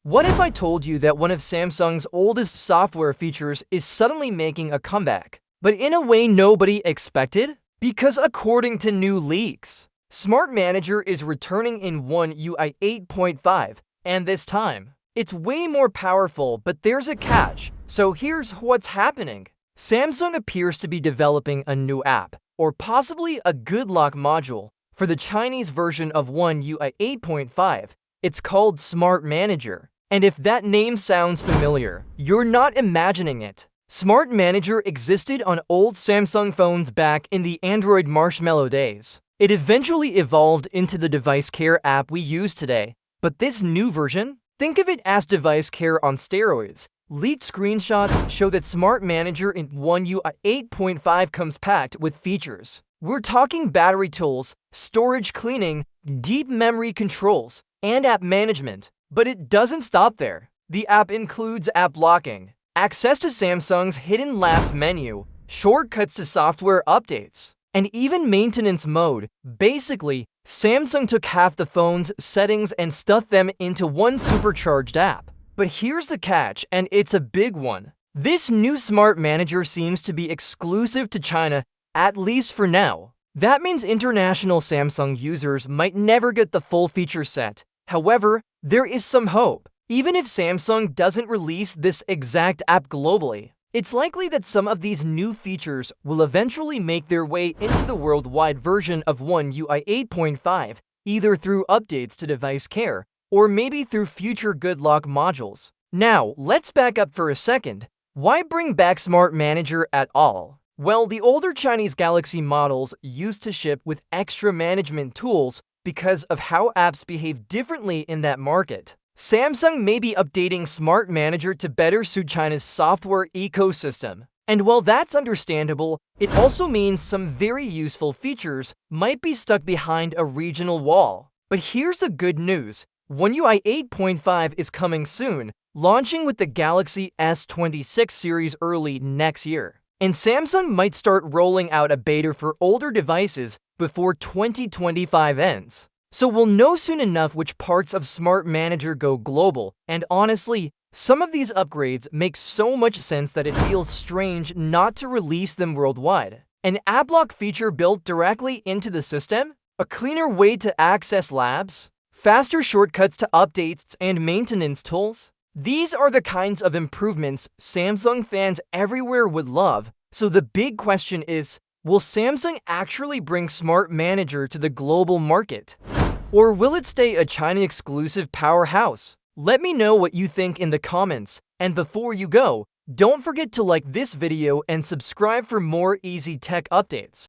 What if I told you that one of Samsung's oldest software features is suddenly making a comeback, but in a way nobody expected? Because according to new leaks, Smart Manager is returning in One UI 8.5, and this time, it's way more powerful, but there's a catch. So here's what's happening. Samsung appears to be developing a new app, or possibly a good lock module, for the Chinese version of One UI 8.5. It's called Smart Manager. And if that name sounds familiar, you're not imagining it. Smart Manager existed on old Samsung phones back in the Android Marshmallow days. It eventually evolved into the device care app we use today. But this new version? Think of it as device care on steroids. Leaked screenshots show that Smart Manager in One UI 8.5 comes packed with features. We're talking battery tools, storage cleaning, deep memory controls, and app management. But it doesn't stop there. The app includes app locking, access to Samsung's hidden labs menu, shortcuts to software updates, and even maintenance mode. Basically, Samsung took half the phone's settings and stuffed them into one supercharged app. But here's the catch, and it's a big one. This new Smart Manager seems to be exclusive to China, at least for now. That means international Samsung users might never get the full feature set. However, there is some hope. Even if Samsung doesn't release this exact app globally, it's likely that some of these new features will eventually make their way into the worldwide version of One UI 8.5, either through updates to device care, or maybe through future good lock modules. Now, let's back up for a second. Why bring back Smart Manager at all? Well, the older Chinese Galaxy models used to ship with extra management tools because of how apps behave differently in that market. Samsung may be updating Smart Manager to better suit China's software ecosystem. And while that's understandable, it also means some very useful features might be stuck behind a regional wall. But here's the good news. One UI 8.5 is coming soon, launching with the Galaxy S26 series early next year. And Samsung might start rolling out a beta for older devices before 2025 ends. So we'll know soon enough which parts of Smart Manager go global, and honestly, some of these upgrades make so much sense that it feels strange not to release them worldwide. An app lock feature built directly into the system? A cleaner way to access labs? Faster shortcuts to updates and maintenance tools? These are the kinds of improvements Samsung fans everywhere would love. So the big question is, will Samsung actually bring Smart Manager to the global market? Or will it stay a China-exclusive powerhouse? Let me know what you think in the comments. And before you go, don't forget to like this video and subscribe for more easy tech updates.